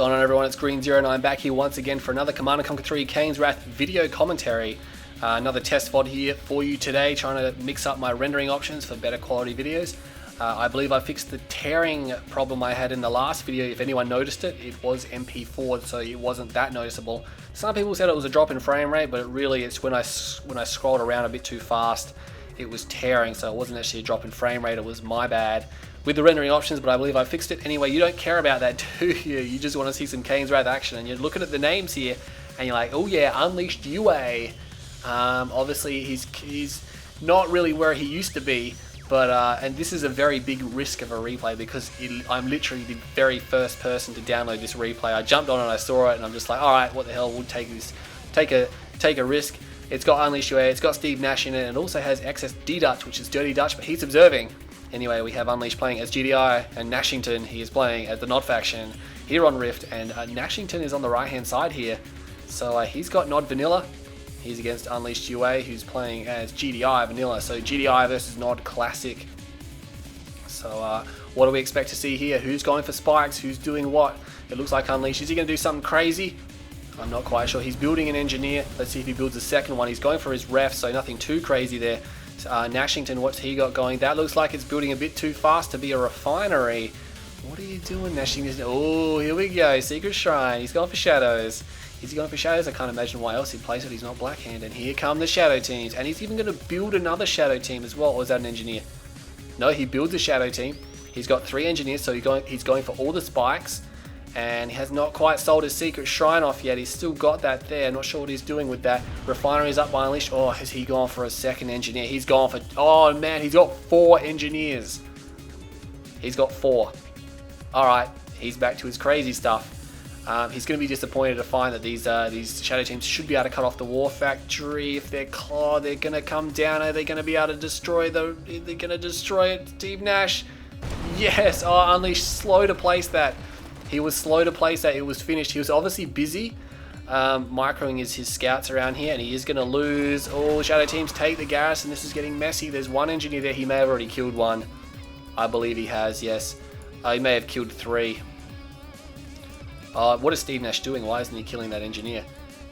going on, everyone? It's Green09 back here once again for another Command & Conquer 3 Kane's Wrath video commentary. Another test VOD here for you today, trying to mix up my rendering options for better quality videos. I believe I fixed the tearing problem I had in the last video. If anyone noticed it, it was MP4, so it wasn't that noticeable. Some people said it was a drop in frame rate, but it's when I scrolled around a bit too fast, it was tearing, so it wasn't actually a drop in frame rate, it was my bad with the rendering options, but I believe I fixed it. Anyway, you don't care about that, do you? You just want to see some Kane's Wrath action, and you're looking at the names here, and you're like, oh yeah, Unleashed UA. Obviously, he's not really where he used to be, but and this is a very big risk of a replay because I'm literally the very first person to download this replay. I jumped on it, I saw it, and I'm just like, all right, what the hell? We'll take this, take a risk. It's got Unleashed UA, it's got SteveNash in it, and it also has excess D-Dutch, which is Dirty Dutch, but he's observing. Anyway, we have Unleashed playing as GDI, and Nashington, he is playing as the Nod faction here on Rift, and Nashington is on the right-hand side here. So he's got Nod Vanilla. He's against Unleashed UA, who's playing as GDI Vanilla. So GDI versus Nod Classic. So what do we expect to see here? Who's going for spikes? Who's doing what? It looks like Unleashed. Is he going to do something crazy? I'm not quite sure. He's building an engineer. Let's see if he builds a second one. He's going for his ref, so nothing too crazy there. Nashington, what's he got going? That looks like it's building a bit too fast to be a refinery. What are you doing, Nashington? Oh, here we go. Secret Shrine. He's going for shadows. Is he going for shadows? I can't imagine why else he'd place it. He's not Blackhand. And here come the shadow teams. And he's even going to build another shadow team as well. Or is that an engineer? No, he builds a shadow team. He's got 3 engineers, so he's going for all the spikes. And he has not quite sold his Secret Shrine off yet. He's still got that there. Not sure what he's doing with that. Refinery's up by Unleashed. Oh, has he gone for a second engineer? He's gone for... Oh, man, he's got 4 engineers. He's got 4. Alright, he's back to his crazy stuff. He's going to be disappointed to find that these shadow teams should be able to cut off the War Factory. If they're claw, they're going to come down. Are they going to be able to destroy the... They're going to destroy it. SteveNash. Yes. Oh, Unleashed, slow to place that. He was slow to place that. It was finished. He was obviously busy microing his scouts around here, and he is going to lose. Oh, shadow teams take the garrison. This is getting messy. There's 1 engineer there. He may have already killed 1. I believe he has, yes. He may have killed 3. What is SteveNash doing? Why isn't he killing that engineer?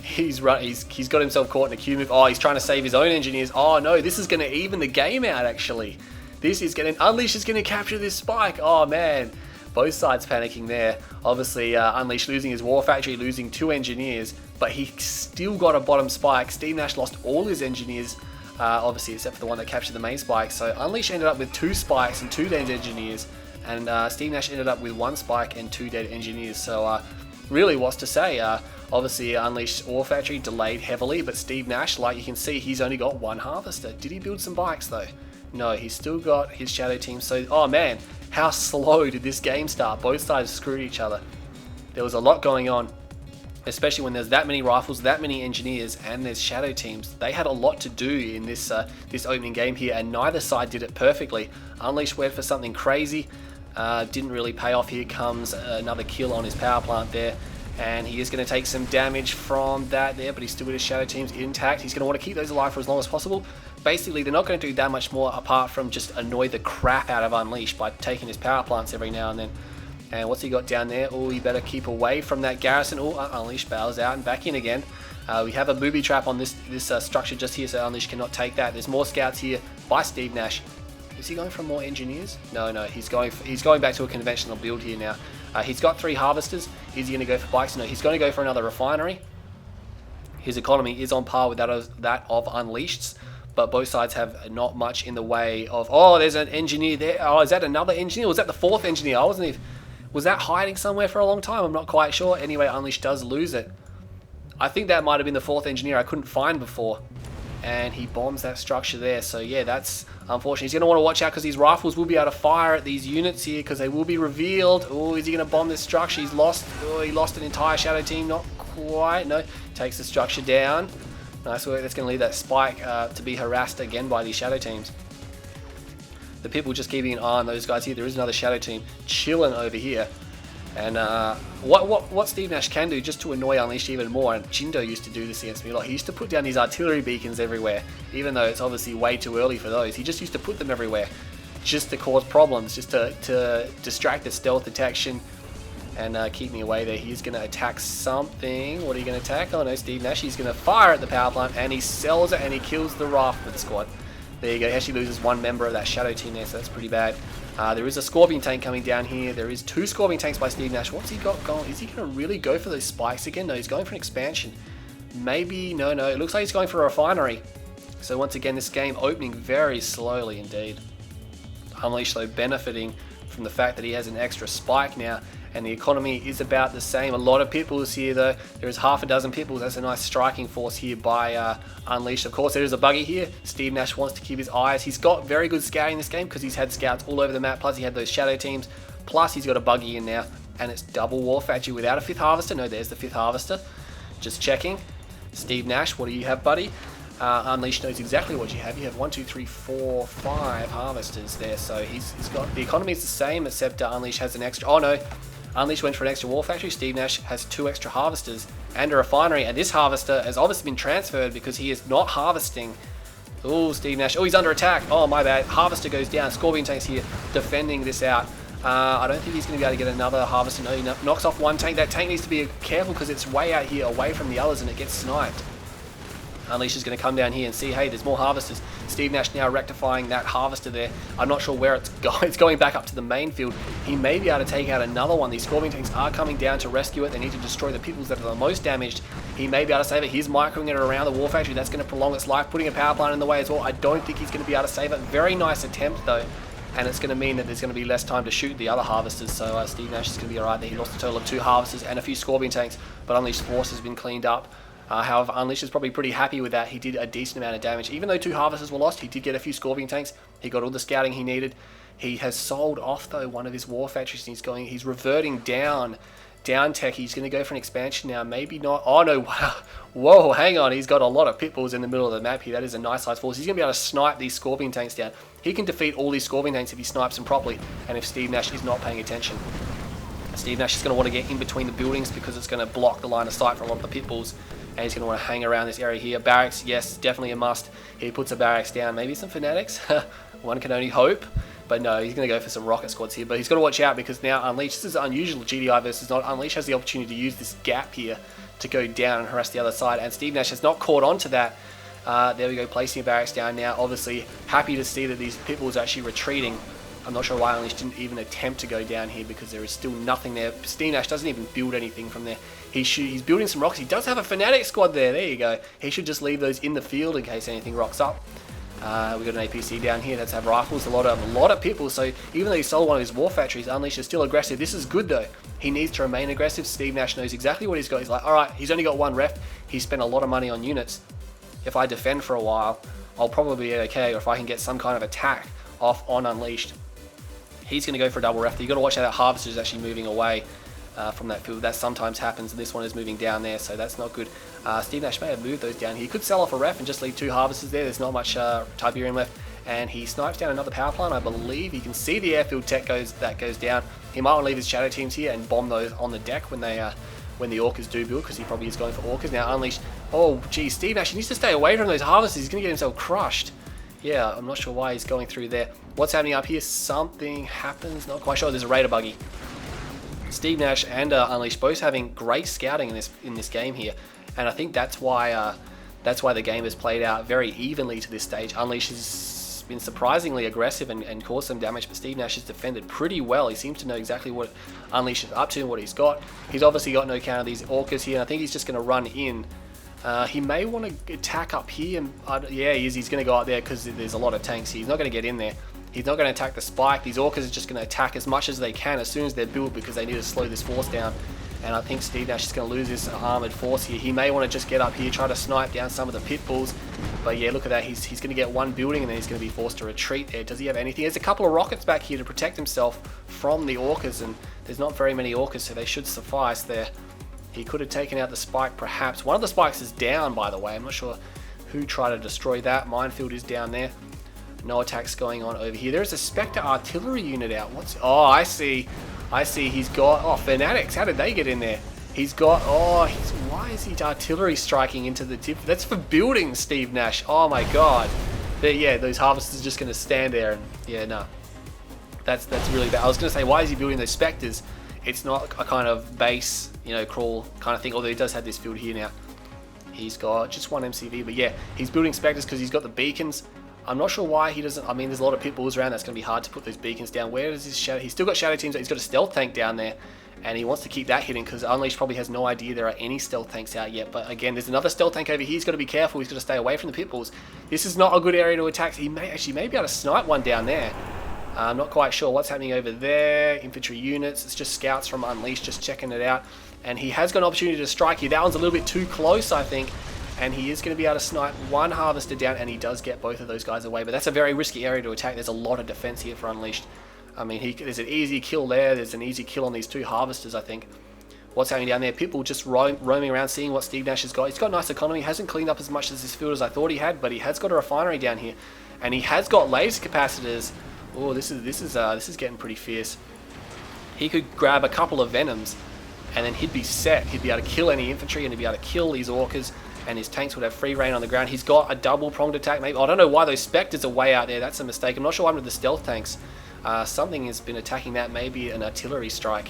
He's got himself caught in a Q move. Oh, he's trying to save his own engineers. Oh no, this is going to even the game out, actually. This is going to... Unleashed is going to capture this spike. Oh man. Both sides panicking there. Obviously, Unleashed losing his War Factory, losing 2 engineers, but he still got a bottom spike. SteveNash lost all his engineers, obviously, except for the one that captured the main spike. So Unleashed ended up with 2 spikes and 2 dead engineers, and SteveNash ended up with 1 spike and 2 dead engineers. So really, what's to say? Obviously, Unleashed War Factory delayed heavily, but SteveNash, like you can see, he's only got 1 harvester. Did he build some bikes though? No, he's still got his shadow team. So, oh man, how slow did this game start? Both sides screwed each other. There was a lot going on, especially when there's that many rifles, that many engineers, and there's shadow teams. They had a lot to do in this this opening game here, and neither side did it perfectly. Unleashed went for something crazy, didn't really pay off. Here comes another kill on his power plant there, and he is going to take some damage from that there, but he's still with his shadow teams intact. He's going to want to keep those alive for as long as possible. Basically, they're not going to do that much more apart from just annoy the crap out of Unleashed by taking his power plants every now and then. And what's he got down there? Oh, he better keep away from that garrison. Oh, Unleashed bails out and back in again. We have a booby trap on this structure just here, so Unleashed cannot take that. There's more scouts here by SteveNash. Is he going for more engineers? No, he's going back to a conventional build here now. He's got 3 harvesters. Is he going to go for bikes? No, he's going to go for another refinery. His economy is on par with that of Unleashed's. But both sides have not much in the way of... Oh, there's an engineer there. Oh, is that another engineer? Was that the 4th engineer? I wasn't even... Was that hiding somewhere for a long time? I'm not quite sure. Anyway, Unleashed does lose it. I think that might have been the 4th engineer I couldn't find before. And he bombs that structure there. So yeah, that's unfortunate. He's going to want to watch out because these rifles will be able to fire at these units here because they will be revealed. Oh, is he going to bomb this structure? He's lost... Oh, he lost an entire shadow team. Not quite. No. Takes the structure down. Nice work. That's going to leave that spike to be harassed again by these shadow teams. The people just keeping an eye on those guys here. There is another shadow team chilling over here. And what SteveNash can do just to annoy Unleashed even more, and Jindo used to do this against me a lot, he used to put down these artillery beacons everywhere, even though it's obviously way too early for those. He just used to put them everywhere just to cause problems, just to distract the stealth detection and keep me away there. He's going to attack something. What are you going to attack? Oh no, SteveNash. He's going to fire at the power plant, and he sells it, and he kills the Harassment squad. There you go. He actually loses one member of that shadow team there, so that's pretty bad. There is a Scorpion tank coming down here. There is 2 Scorpion tanks by SteveNash. What's he got going? Is he going to really go for those spikes again? No, he's going for an expansion. Maybe, no. It looks like he's going for a refinery. So once again, this game opening very slowly indeed. Unleashed, though, benefiting from the fact that he has an extra spike now, and the economy is about the same. A lot of peoples here, though. There is half a dozen peoples. That's a nice striking force here by Unleashed. Of course, there is a buggy here. SteveNash wants to keep his eyes. He's got very good scouting in this game because he's had scouts all over the map. Plus, he had those shadow teams. Plus, he's got a buggy in now, and it's double war factory without a 5th harvester. No, there's the 5th harvester. Just checking. SteveNash, what do you have, buddy? Unleashed knows exactly what you have. You have 1, 2, 3, 4, 5 harvesters there. So he's got, the economy is the same, except Unleashed has an extra. Oh no, Unleashed went for an extra war factory. SteveNash has 2 extra harvesters and a refinery, and this harvester has obviously been transferred because he is not harvesting. Oh, SteveNash. Oh, he's under attack. Oh, my bad. Harvester goes down. Scorpion tank's here defending this out. I don't think he's going to be able to get another harvester. No, he knocks off one tank. That tank needs to be careful because it's way out here, away from the others, and it gets sniped. Unleashed is going to come down here and see, hey, there's more harvesters. SteveNash now rectifying that harvester there. I'm not sure where it's going. It's going back up to the main field. He may be able to take out another one. These Scorpion tanks are coming down to rescue it. They need to destroy the peoples that are the most damaged. He may be able to save it. He's microing it around the war factory. That's going to prolong its life, putting a power plant in the way as well. I don't think he's going to be able to save it. Very nice attempt, though. And it's going to mean that there's going to be less time to shoot the other harvesters. So SteveNash is going to be alright there. He lost a total of 2 harvesters and a few Scorpion tanks, but Unleashed force has been cleaned up. However, Unleashed is probably pretty happy with that. He did a decent amount of damage. Even though 2 harvesters were lost, he did get a few Scorpion tanks. He got all the scouting he needed. He has sold off, though, one of his war factories. He's reverting down tech. He's going to go for an expansion now. Maybe not. Oh, no. Wow. Whoa, hang on. He's got a lot of pitbulls in the middle of the map here. That is a nice size force. He's going to be able to snipe these Scorpion tanks down. He can defeat all these Scorpion tanks if he snipes them properly and if SteveNash is not paying attention. SteveNash is going to want to get in between the buildings because it's going to block the line of sight for a lot of the pitbulls. And he's going to want to hang around this area here. Barracks, yes, definitely a must. He puts a barracks down. Maybe some fanatics. One can only hope. But no, he's going to go for some rocket squads here. But he's got to watch out because now Unleashed, this is unusual GDI versus not. Unleashed has the opportunity to use this gap here to go down and harass the other side. And SteveNash has not caught on to that. There we go, placing a barracks down now. Obviously, happy to see that these pitbulls are actually retreating. I'm not sure why Unleashed didn't even attempt to go down here because there is still nothing there. SteveNash doesn't even build anything from there. He's building some rocks. He does have a fanatic squad there. There you go. He should just leave those in the field in case anything rocks up. We've got an APC down here that's have rifles. A lot of people. So even though he sold one of his war factories, Unleashed is still aggressive. This is good though. He needs to remain aggressive. SteveNash knows exactly what he's got. He's like, all right, he's only got 1 ref. He spent a lot of money on units. If I defend for a while, I'll probably be okay. Or if I can get some kind of attack off on Unleashed. He's going to go for a double ref. You've got to watch out that harvester is actually moving away from that field. That sometimes happens, and this one is moving down there, so that's not good. SteveNash may have moved those down here. He could sell off a ref and just leave 2 harvesters there. There's not much Tiberium left. And he snipes down another power plant, I believe. You can see the airfield tech goes down. He might want to leave his shadow teams here and bomb those on the deck when the orcas do build, because he probably is going for orcas. Now Unleashed, oh geez, SteveNash needs to stay away from those harvesters. He's going to get himself crushed. Yeah, I'm not sure why he's going through there. What's happening up here? Something happens. Not quite sure. There's a raider buggy. SteveNash and Unleashed both having great scouting in this game here, and I think that's why the game has played out very evenly to this stage. Unleashed has been surprisingly aggressive and caused some damage, but SteveNash has defended pretty well. He seems to know exactly what Unleashed is up to and what he's got. He's obviously got no count of these orcas here, and I think he's just going to run in. He may want to attack up here. Yeah, he is. He's going to go up there because there's a lot of tanks here. He's not going to get in there. He's not going to attack the spike. These orcas are just going to attack as much as they can as soon as they're built because they need to slow this force down. And I think SteveNash is going to lose this armored force here. He may want to just get up here, try to snipe down some of the pit bulls. But yeah, look at that. He's going to get 1 building and then he's going to be forced to retreat there. Does he have anything? There's a couple of rockets back here to protect himself from the orcas, and there's not very many orcas, so they should suffice there. He could have taken out the spike perhaps. One of the spikes is down, by the way. I'm not sure who tried to destroy that. Minefield is down there. No attacks going on over here. There's a Spectre artillery unit out. Oh, I see. He's got... Oh, fanatics. How did they get in there? He's got... Oh, why is he artillery striking into the tip? That's for building, SteveNash. Oh, my God. Yeah, those harvesters are just going to stand there. And yeah, no. That's really bad. I was going to say, why is he building those Spectres It's not a kind of base, you know, crawl kind of thing, although he does have this field here now. He's got just one MCV, but yeah, he's building Spectres because he's got the beacons. I'm not sure why he doesn't. I mean, there's a lot of pit bulls around. That's going to be hard to put those beacons down. Where does his shadow? He's still got shadow teams. He's got a stealth tank down there, and he wants to keep that hidden because Unleashed probably has no idea there are any stealth tanks out yet. But again, there's another stealth tank over here. He's got to be careful. He's got to stay away from the pit bulls. This is not a good area to attack. He may be able to snipe one down there. I'm not quite sure what's happening over there. Infantry units. It's just scouts from Unleashed just checking it out. And he has got an opportunity to strike here. That one's a little bit too close, I think. And he is going to be able to snipe one harvester down, and he does get both of those guys away. But that's a very risky area to attack. There's a lot of defense here for Unleashed. I mean, there's an easy kill there. There's an easy kill on these two harvesters, I think. What's happening down there? People just roaming around, seeing what SteveNash has got. He's got nice economy. Hasn't cleaned up as much as his field as I thought he had, but he has got a refinery down here, and he has got laser capacitors. Oh, this is getting pretty fierce. He could grab a couple of Venoms, and then he'd be set. He'd be able to kill any infantry, and he'd be able to kill these orcas, and his tanks would have free reign on the ground. He's got a double-pronged attack. Maybe I don't know why those Spectres are way out there. That's a mistake. I'm not sure what happened to the stealth tanks. Something has been attacking that. Maybe an artillery strike.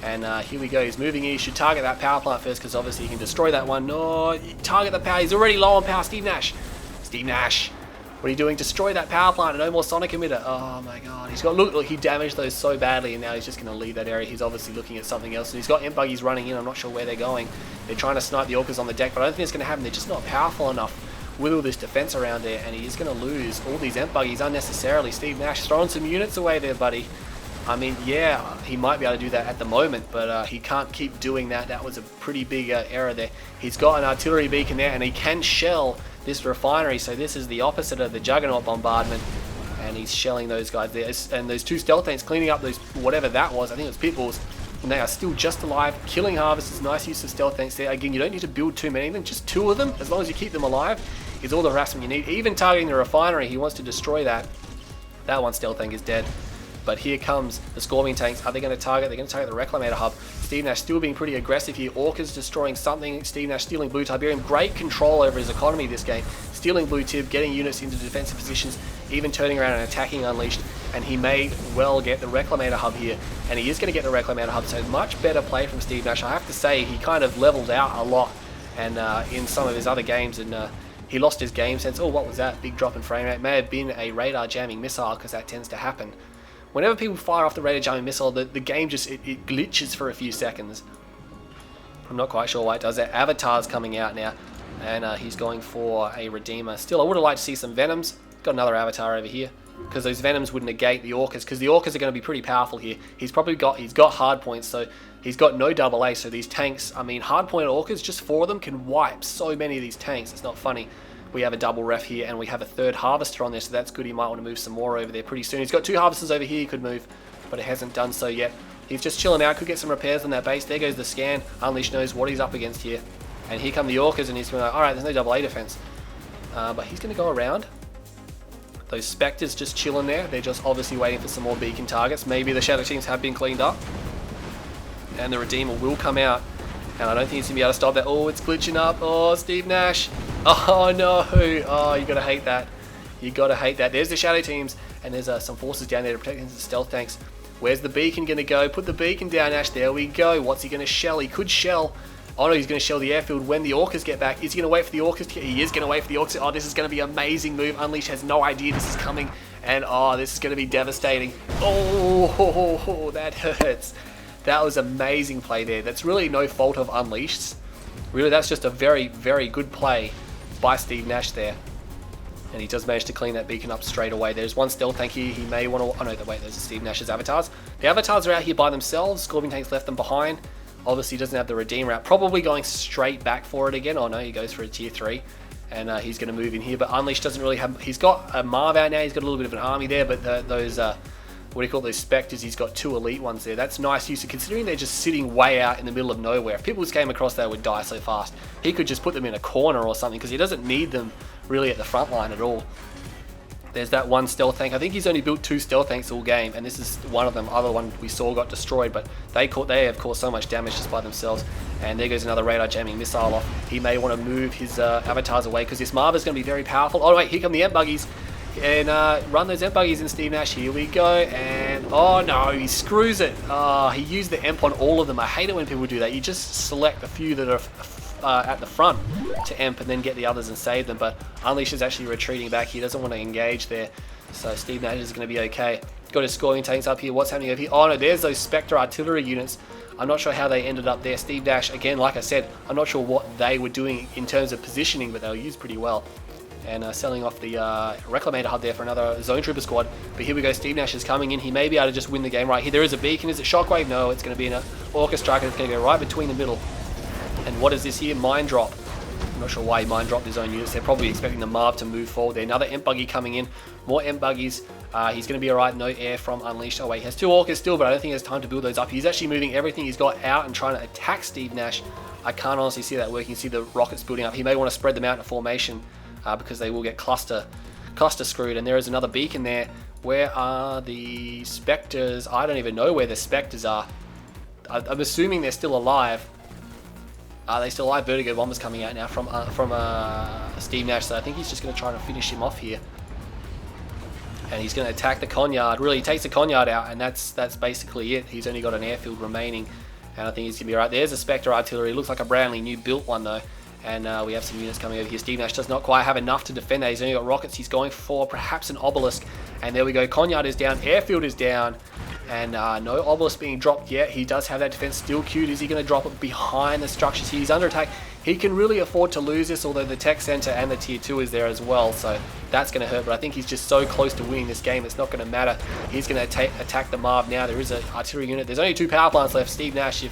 And here we go. He's moving in. He should target that power plant first because obviously he can destroy that one. No, target the power. He's already low on power. SteveNash. SteveNash. What are you doing? Destroy that power plant. No more sonic emitter. Oh my god. He's got look. He damaged those so badly, and now he's just going to leave that area. He's obviously looking at something else, and he's got imp buggies running in. I'm not sure where they're going. They're trying to snipe the orcas on the deck, but I don't think it's going to happen. They're just not powerful enough with all this defense around there, and he's going to lose all these imp buggies unnecessarily. SteveNash throwing some units away there, buddy. I mean, yeah, he might be able to do that at the moment, but he can't keep doing that. That was a pretty big error there. He's got an artillery beacon there, and he can shell this refinery, so this is the opposite of the Juggernaut bombardment, and he's shelling those guys there. And those two stealth tanks cleaning up those, whatever that was, I think it was pit bulls, and they are still just alive, killing harvesters. Nice use of stealth tanks there. Again, you don't need to build too many of them, just two of them, as long as you keep them alive, is all the harassment you need. Even targeting the refinery, he wants to destroy that. That one stealth tank is dead. But here comes the Scorpion tanks. Are they going to target? They're going to target the Reclamator hub. SteveNash still being pretty aggressive here. Orcas destroying something. SteveNash stealing Blue Tiberium. Great control over his economy this game. Stealing Blue Tib, getting units into defensive positions, even turning around and attacking Unleashed. And he may well get the Reclamator hub here. And he is going to get the Reclamator hub. So much better play from SteveNash. I have to say, he kind of leveled out a lot. And in some of his other games, and he lost his game sense. Oh, what was that? Big drop in frame rate. May have been a radar jamming missile, because that tends to happen. Whenever people fire off the radar jamming missile, the game just it glitches for a few seconds. I'm not quite sure why it does that. Avatar's coming out now, and he's going for a Redeemer. Still, I would have liked to see some Venoms. Got another Avatar over here, because those Venoms would negate the Orcas, because the Orcas are going to be pretty powerful here. He's got hard points, so he's got no double A. So these tanks, I mean, hard point Orcas, just 4 of them can wipe so many of these tanks. It's not funny. We have a double ref here, and we have a third harvester on there, so that's good. He might want to move some more over there pretty soon. He's got 2 harvesters over here he could move, but it hasn't done so yet. He's just chilling out. Could get some repairs on that base. There goes the scan. Unleashed knows what he's up against here. And here come the Orcas, and he's going to go, alright, there's no double A defense. But he's going to go around. Those Spectres just chilling there. They're just obviously waiting for some more beacon targets. Maybe the shadow teams have been cleaned up. And the Redeemer will come out. And I don't think he's going to be able to stop that. Oh, it's glitching up. Oh, SteveNash. Oh, no. Oh, you got to hate that. You got to hate that. There's the shadow teams. And there's some forces down there to protect against the stealth tanks. Where's the beacon going to go? Put the beacon down, Ash. There we go. What's he going to shell? He could shell. Oh, no, he's going to shell the airfield when the Orcas get back. Is he going to wait for the Orcas to get... He is going to wait for the Orcas. Oh, this is going to be an amazing move. Unleashed has no idea this is coming. And, oh, this is going to be devastating. Oh, that hurts. That was amazing play there. That's really no fault of Unleashed's. Really, that's just a very, very good play by SteveNash there. And he does manage to clean that beacon up straight away. There's one stealth tank here. He may want to... Oh, no, wait, those are SteveNash's avatars. The avatars are out here by themselves. Scorpion tank's left them behind. Obviously, he doesn't have the Redeemer out. Probably going straight back for it again. Oh, no, he goes for a tier 3. And he's going to move in here. But Unleashed doesn't really have... He's got a Marv out now. He's got a little bit of an army there. But those... what do you call those Spectres? He's got 2 elite ones there. That's nice use, considering they're just sitting way out in the middle of nowhere. If people just came across, they would die so fast. He could just put them in a corner or something, because he doesn't need them really at the front line at all. There's that one stealth tank. I think he's only built 2 stealth tanks all game, and this is one of them. Other one we saw got destroyed, but they have caused so much damage just by themselves. And there goes another radar jamming missile off. He may want to move his avatars away, because this Marv is going to be very powerful. Oh wait, here come the Ent buggies. and run those Emp buggies in SteveNash. Here we go, and oh no, he screws it. He used the Emp on all of them. I hate it when people do that. You just select a few that are at the front to Emp and then get the others and save them, but Unleash is actually retreating back. He doesn't want to engage there, so SteveNash is going to be okay. Got his scoring tanks up here. What's happening over here? Oh no, there's those Spectre artillery units. I'm not sure how they ended up there. SteveNash, again, like I said, I'm not sure what they were doing in terms of positioning, but they were used pretty well. And selling off the Reclamator HUD there for another Zone Trooper squad. But here we go, SteveNash is coming in. He may be able to just win the game right here. There is a beacon. Is it Shockwave? No, it's going to be an Orca Striker. It's going to go right between the middle. And what is this here? Mine Drop. I'm not sure why he mine dropped his own units. They're probably expecting the Marv to move forward there. Another Emp buggy coming in. More Emp buggies. He's going to be alright. No air from Unleashed. Oh wait, he has 2 Orcas still, but I don't think he has time to build those up. He's actually moving everything he's got out and trying to attack SteveNash. I can't honestly see that working. You see the rockets building up. He may want to spread them out in a formation because they will get cluster screwed. And there is another beacon there. Where are the Spectres? I don't even know where the Spectres are. I'm assuming they're still alive. Are they still alive? Vertigo Bomber's coming out now from SteveNash, so I think he's just going to try to finish him off here. And he's going to attack the Conyard. Really, he takes the Conyard out, and that's basically it. He's only got an airfield remaining, and I think he's going to be right. There's a Spectre artillery. Looks like a brand new built one, though. And we have some units coming over here. SteveNash does not quite have enough to defend that. He's only got rockets. He's going for perhaps an Obelisk. And there we go. Conyard is down. Airfield is down. And no Obelisk being dropped yet. He does have that defense still queued. Is he going to drop it behind the structures? He's under attack. He can really afford to lose this, although the tech center and the tier 2 is there as well. So that's going to hurt. But I think he's just so close to winning this game. It's not going to matter. He's going to attack the Marv now. There is an artillery unit. There's only 2 power plants left. SteveNash,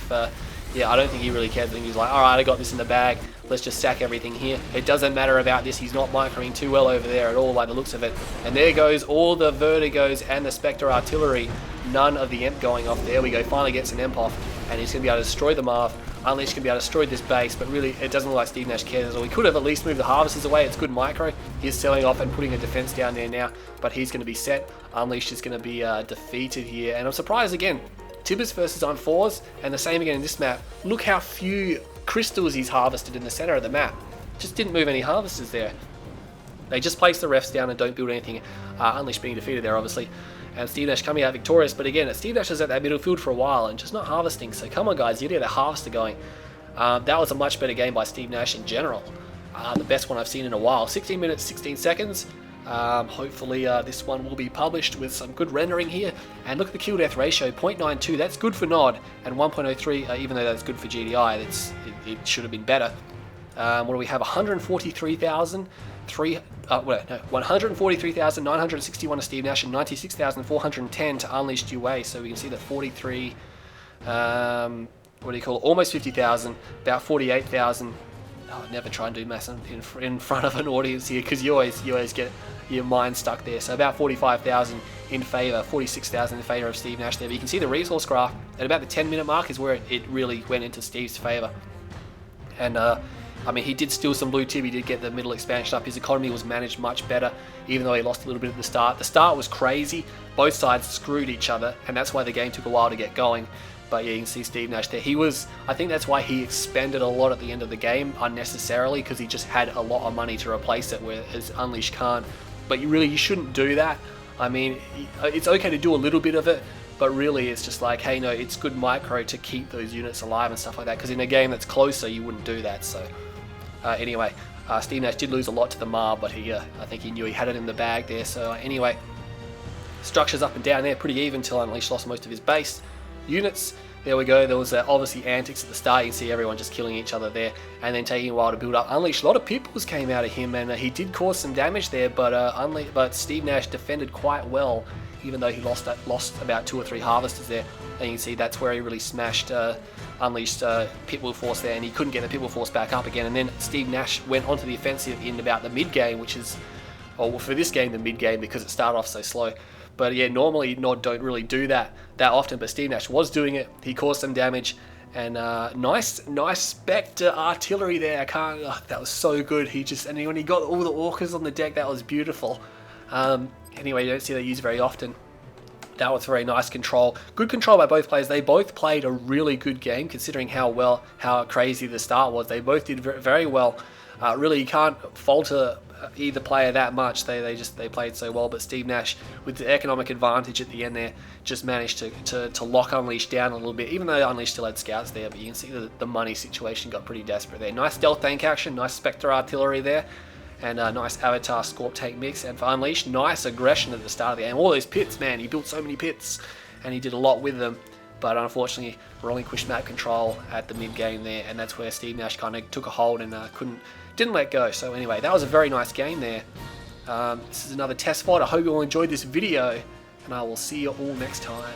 yeah, I don't think he really cares. I think he's like, alright, I got this in the bag. Let's just sack everything here. It doesn't matter about this. He's not microing too well over there at all by the looks of it. And there goes all the Vertigos and the Spectre artillery. None of the Emp going off. There we go. Finally gets an Emp off. And he's going to be able to destroy the Marv. Unleash can be able to destroy this base. But really, it doesn't look like SteveNash cares. We could have at least moved the Harvesters away. It's good micro. He's selling off and putting a defense down there now. But he's going to be set. Unleash is going to be defeated here. And I'm surprised again. Tibbers versus on 4s, and the same again in this map. Look how few crystals he's harvested in the center of the map. Just didn't move any harvesters there. They just place the refs down and don't build anything. Unleash being defeated there, obviously. And SteveNash coming out victorious, but again, SteveNash was at that middle field for a while and just not harvesting. So come on, guys, you get a harvester going. That was a much better game by SteveNash in general. The best one I've seen in a while. 16 minutes, 16 seconds. Hopefully this one will be published with some good rendering here. And look at the kill death ratio, 0.92. That's good for Nod, and 1.03. Even though that's good for GDI, it should have been better. What do we have? 143,961 to SteveNash and 96,410 to Unleashed UA. So we can see that 43. What do you call it? Almost 50,000. About 48,000. Oh, never try and do maths in front of an audience here, because you always get your mind stuck there. So about 45,000 in favour, 46,000 in favour of SteveNash there. But you can see the resource graph at about the 10-minute mark is where it really went into Steve's favour. And I mean, he did steal some blue tip. He did get the middle expansion up. His economy was managed much better, even though he lost a little bit at the start. The start was crazy. Both sides screwed each other, and that's why the game took a while to get going. But yeah, you can see SteveNash there. I think that's why he expended a lot at the end of the game unnecessarily, because he just had a lot of money to replace it, whereas Unleash can't. But you shouldn't do that. I mean, it's okay to do a little bit of it, but really it's just like, hey, no, it's good micro to keep those units alive and stuff like that, because in a game that's closer, you wouldn't do that. So anyway, SteveNash did lose a lot to the Mar, but I think he knew he had it in the bag there. So anyway, structures up and down there pretty even until Unleash lost most of his base units. There we go. There was obviously antics at the start. You can see everyone just killing each other there, and then taking a while to build up. Unleash, a lot of peoples came out of him, and he did cause some damage there, but SteveNash defended quite well, even though he lost about 2 or 3 harvesters there. And you can see that's where he really smashed Unleashed Pitbull Force there, and he couldn't get the Pitbull Force back up again. And then SteveNash went onto the offensive in about the mid game, which is, well, for this game, the mid game, because it started off so slow. But yeah, normally Nod don't really do that often, but SteveNash was doing it. He caused some damage, and nice Spectre artillery there. That was so good. And when he got all the Orcas on the deck, that was beautiful. Anyway, you don't see that used very often. That was very nice control. Good control by both players. They both played a really good game, considering how crazy the start was. They both did very well. Really, you can't falter either player that much. They played so well, but SteveNash, with the economic advantage at the end there, just managed to lock Unleash down a little bit, even though Unleash still had scouts there. But you can see the money situation got pretty desperate there. Nice stealth tank action, nice Spectre artillery there, and a nice Avatar Scorp tank mix. And for Unleash, nice aggression at the start of the game. All those pits, man, he built so many pits, and he did a lot with them. But unfortunately, relinquished map control at the mid game there, and that's where SteveNash kind of took a hold and didn't let go. So anyway, that was a very nice game there. This is another test VOD. I hope you all enjoyed this video, and I will see you all next time.